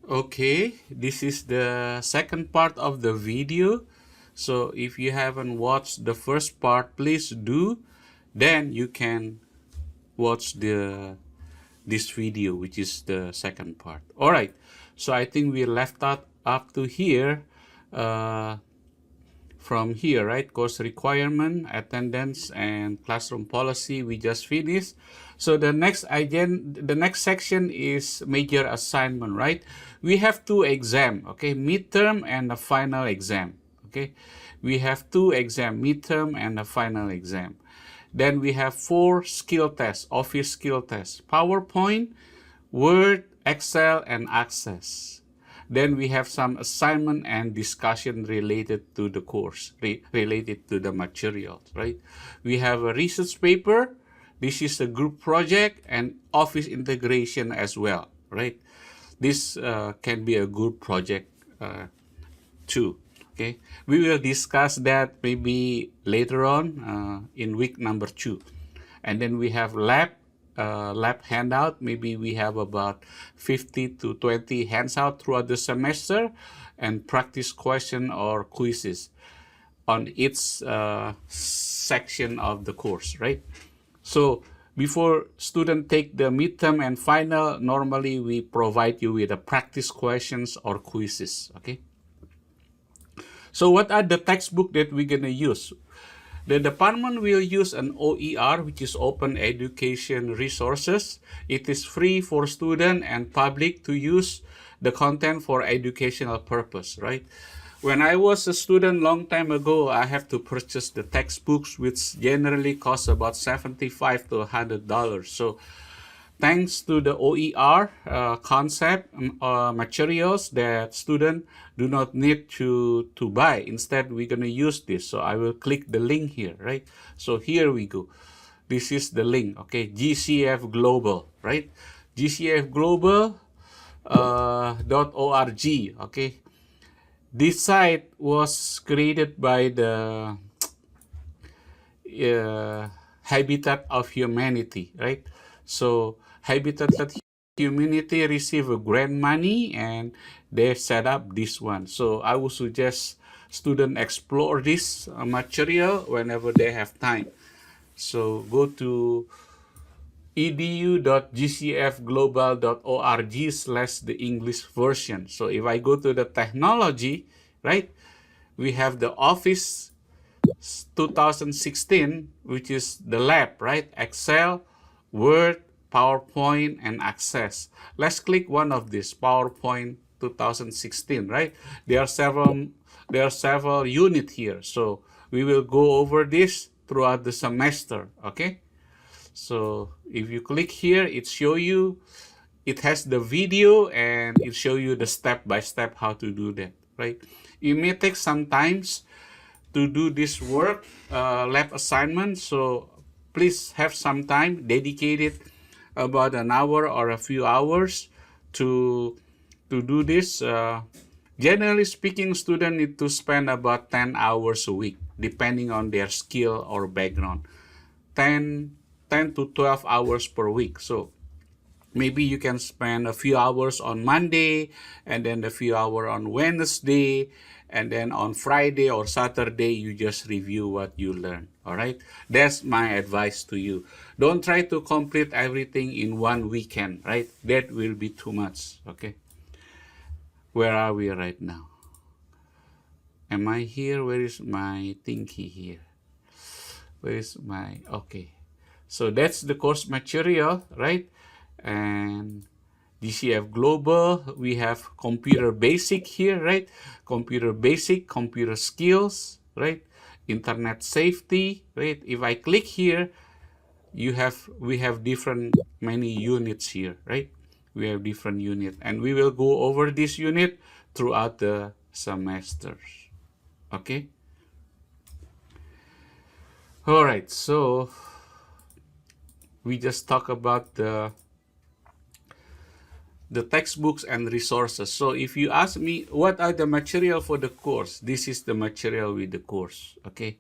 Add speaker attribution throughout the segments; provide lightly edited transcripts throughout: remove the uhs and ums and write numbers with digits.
Speaker 1: Okay, this is the second part of the video. So if you haven't watched the first part, please do. Then you can watch this video, which is the second part. All right. So I think we left out up to here. Uh, from here, right? Course requirement, attendance, and classroom policy we just finished. So the next section is major assignment, right? We have two exam, okay, midterm and a final exam, okay. We have two exam, midterm and a final exam. Then we have 4 skill tests, office skill tests, PowerPoint, Word, Excel, and Access. Then we have some assignment and discussion related to the course, related to the materials, right? We have a research paper. This is a group project and office integration as well, right? This can be a group project too, okay? We will discuss that maybe later on in week number 2. And then we have lab handout. Maybe we have about 50 to 20 handout throughout the semester, and practice question or quizzes on each section of the course, right? So before students take the midterm and final, normally we provide you with a practice questions or quizzes, okay? So what are the textbook that we're gonna use? The department will use an OER, which is Open Education Resources. It is free for student and public to use the content for educational purpose, right? When I was a student long time ago, I have to purchase the textbooks, which generally cost about $75 to $100. So thanks to the OER concept materials that students do not need to buy. Instead, we're going to use this. So I will click the link here, right? So here we go. This is the link, okay? GCF Global, right? GCFglobal.org, okay? This site was created by the Habitat of Humanity, right? So Habitat Humanity receive a grant money and they set up this one. So I would suggest students explore this material whenever they have time. So go to edu.gcfglobal.org/the English version. So if I go to the technology, right, we have the Office 2016, which is the lab, right? Excel, Word, PowerPoint, and Access. Let's click one of these, PowerPoint 2016, right? There are several units here. So we will go over this throughout the semester, okay? So if you click here, it has the video and it show you the step-by-step how to do that, right? It may take some times to do this work, lab assignment, so please have some time dedicated about an hour or a few hours to do this. Generally speaking, students need to spend about 10 hours a week, depending on their skill or background. 10 to 12 hours per week. So maybe you can spend a few hours on Monday, and then a few hours on Wednesday, and then on Friday or Saturday, you just review what you learned. All right? That's my advice to you. Don't try to complete everything in one weekend, right? That will be too much, okay? Where are we right now? Am I here? Where is my thingy here? Where is my, okay. So that's the course material, right? And GCF Global, we have computer basic here, right? Computer basic, computer skills, right? Internet safety, right? If I click here, we have many units here, right? We have different units, and we will go over this unit throughout the semesters, okay? All right, so we just talk about the textbooks and resources. So if you ask me, what are the material for the course? This is the material with the course, okay?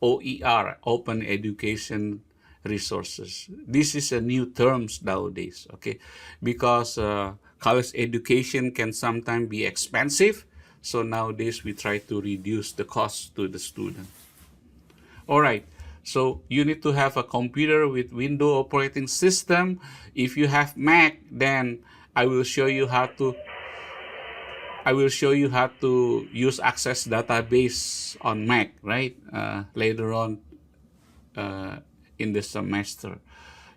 Speaker 1: OER, Open Education Resources. This is a new terms nowadays, okay? Because college education can sometimes be expensive. So nowadays we try to reduce the cost to the student. All right. So you need to have a computer with Windows operating system. If you have Mac, then I will show you how to use Access database on Mac, right? Later on in the semester.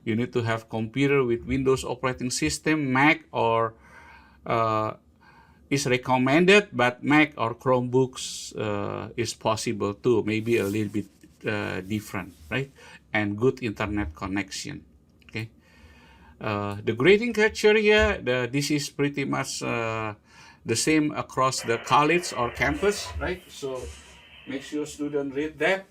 Speaker 1: You need to have computer with Windows operating system, Mac, or is recommended, but Mac or Chromebooks is possible too, maybe a little bit different, right? And good internet connection. Okay. The grading criteria, this is pretty much the same across the college or campus, right? So make sure students read that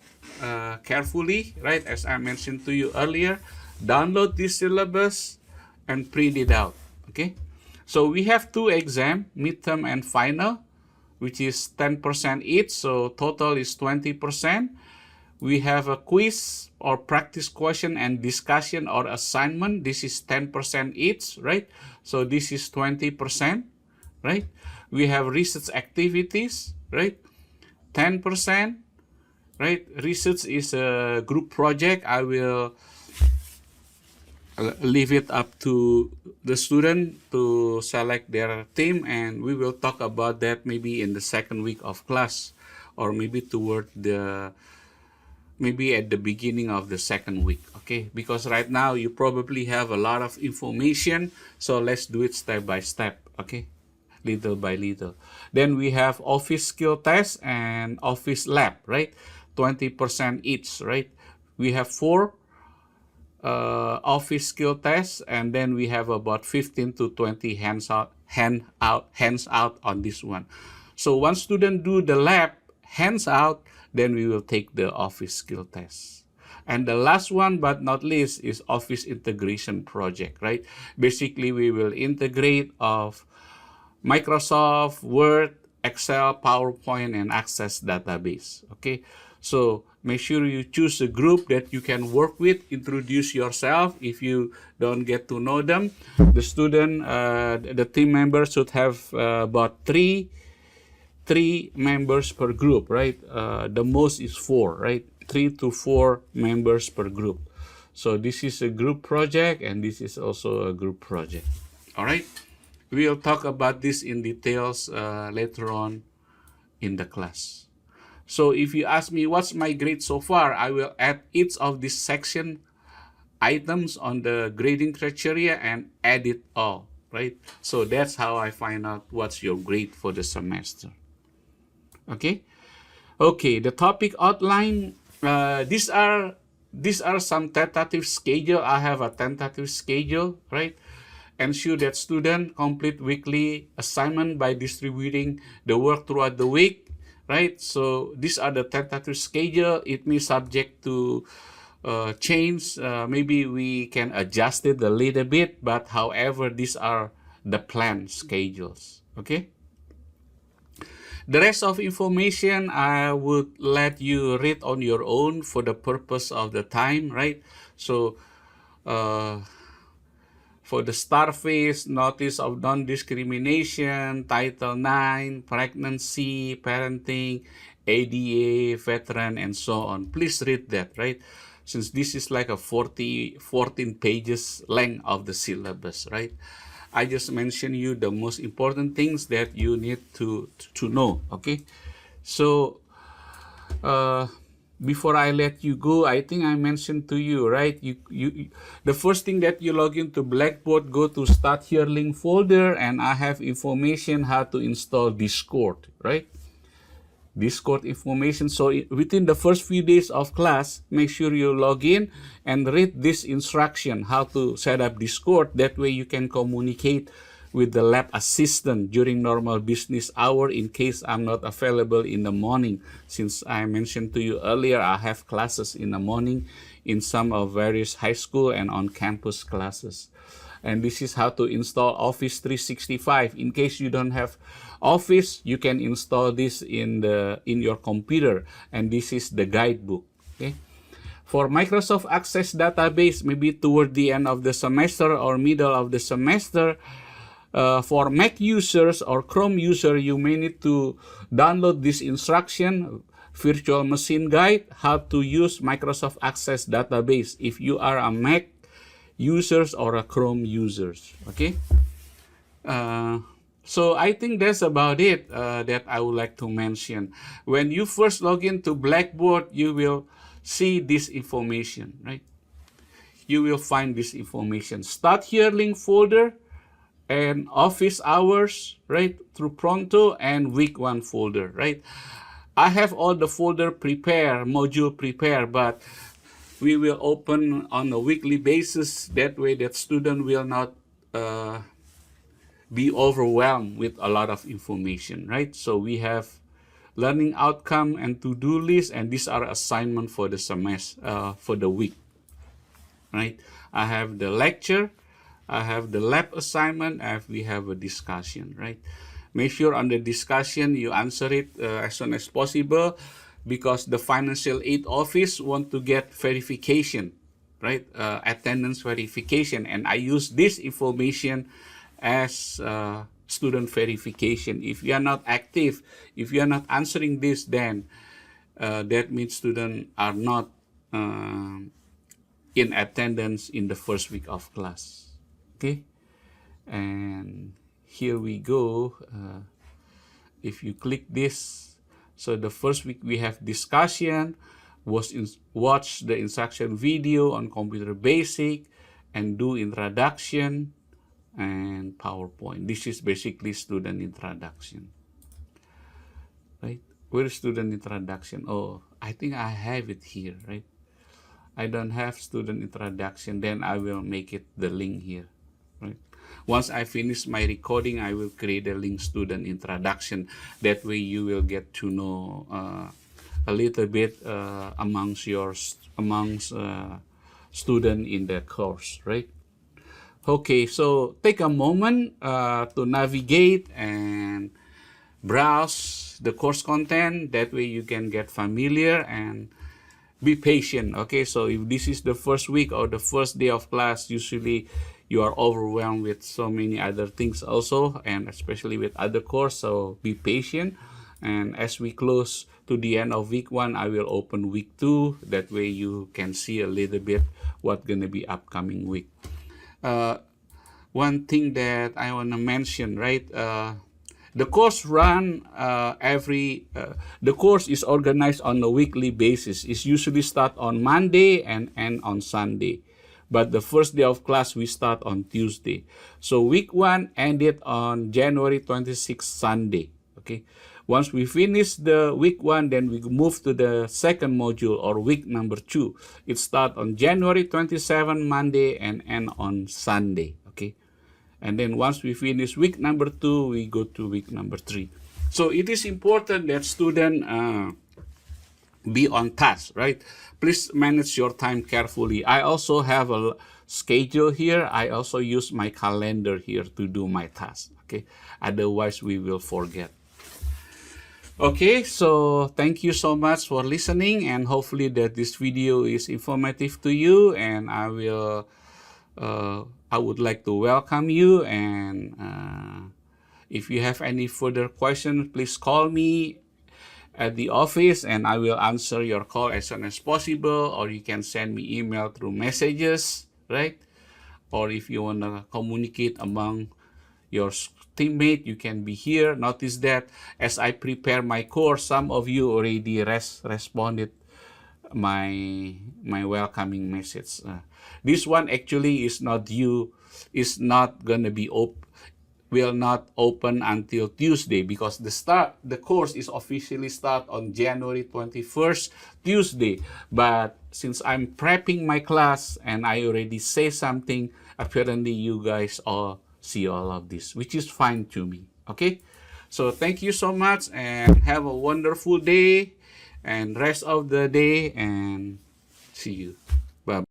Speaker 1: carefully, right? As I mentioned to you earlier, download this syllabus and print it out, okay? So we have two exams, midterm and final, which is 10% each, so total is 20%. We have a quiz or practice question and discussion or assignment. This is 10% each, right? So this is 20%, right? We have research activities, right? 10%, right? Research is a group project. I will leave it up to the student to select their team, and we will talk about that maybe in the second week of class, or maybe maybe at the beginning of the second week, okay? Because right now you probably have a lot of information, so let's do it step by step, okay? Little by little. Then we have office skill test and office lab, right? 20% each, right? We have 4 office skill tests, and then we have about 15 to 20 hands out on this one. So one student do the lab hands out, then we will take the office skill test. And the last one but not least is office integration project, right? Basically, we will integrate of Microsoft, Word, Excel, PowerPoint, and Access database, okay? So make sure you choose a group that you can work with, introduce yourself if you don't get to know them. The student, the team members should have about three members per group, right? The most is 4, right? 3 to 4 members per group. So this is a group project, and this is also a group project. All right? We'll talk about this in details later on in the class. So if you ask me what's my grade so far, I will add each of these section items on the grading criteria and add it all, right? So that's how I find out what's your grade for the semester. Okay, the topic outline. These are some tentative schedule. I have a tentative schedule, right? Ensure that student complete weekly assignment by distributing the work throughout the week, right? So these are the tentative schedule. It may subject to change. Maybe we can adjust it a little bit, but however, these are the planned schedules, okay? The rest of information I would let you read on your own for the purpose of the time, right? So for the star phase, notice of non-discrimination, Title IX, pregnancy, parenting, ADA, veteran, and so on. Please read that, right? Since this is like a 14 pages length of the syllabus, right? I just mentioned you the most important things that you need to know, okay? So before I let you go, I think I mentioned to you, right? The first thing that you log into Blackboard, go to Start Here link folder, and I have information how to install Discord, right? Discord information. So within the first few days of class, make sure you log in and read this instruction, how to set up Discord. That way you can communicate with the lab assistant during normal business hour in case I'm not available in the morning. Since I mentioned to you earlier, I have classes in the morning in some of various high school and on-campus classes. And this is how to install Office 365. In case you don't have Office, you can install this in your computer, and this is the guidebook. Okay. For Microsoft Access database, maybe toward the end of the semester or middle of the semester, For Mac users or Chrome user, you may need to download this instruction, Virtual Machine Guide, how to use Microsoft Access Database if you are a Mac users or a Chrome users. Okay. So I think that's about it that I would like to mention. When you first log into Blackboard, you will see this information, right? You will find this information. Start here link folder and office hours, right? Through Pronto and week 1 folder, right? I have all the folder prepared, module prepared, but we will open on a weekly basis. That way that student will not be overwhelmed with a lot of information, right? So we have learning outcome and to-do list, and these are assignment for the semester, for the week, right? I have the lecture, I have the lab assignment, and we have a discussion, right? Make sure on the discussion you answer it as soon as possible, because the financial aid office want to get verification, right? Attendance verification, and I use this information as student verification. If you are not active, if you are not answering this, then that means students are not in attendance in the first week of class. Okay, and here we go. If you click this, so the first week we have discussion, watch the instruction video on computer basic, and do introduction and PowerPoint. This is basically student introduction, right? Where is student introduction? Oh, I think I have it here, right? I don't have student introduction, then I will make it the link here, right? Once I finish my recording, I will create a link student introduction. That way you will get to know a little bit amongst student in the course, right? Okay, so take a moment to navigate and browse the course content. That way you can get familiar and be patient. Okay, so if this is the first week or the first day of class, usually you are overwhelmed with so many other things also, and especially with other course, so be patient. And as we close to the end of week 1, I will open week 2. That way you can see a little bit what's gonna be upcoming week. One thing that I want to mention, right? The course the course is organized on a weekly basis. It's usually start on Monday and end on Sunday. But the first day of class, we start on Tuesday. So week 1 ended on January 26th, Sunday. Okay. Once we finish the week 1, then we move to the second module or week number 2. It starts on January 27, Monday, and end on Sunday. Okay. And then once we finish week number 2, we go to week number 3. So it is important that students be on task, right? Please manage your time carefully. I also have a schedule here. I also use my calendar here to do my task. Okay. Otherwise, we will forget. Okay, so thank you so much for listening, and hopefully that this video is informative to you, and I would like to welcome you, and if you have any further questions, please call me at the office and I will answer your call as soon as possible, or you can send me email through messages, right? Or if you want to communicate among your teammate, you can be here. Notice that as I prepare my course, some of you already responded my welcoming message. This one actually is not gonna be will not open until Tuesday, because the course is officially start on January 21st, Tuesday. But since I'm prepping my class and I already say something, apparently you guys all see all of this, which is fine to me. Okay, so thank you so much and have a wonderful day and rest of the day, and see you.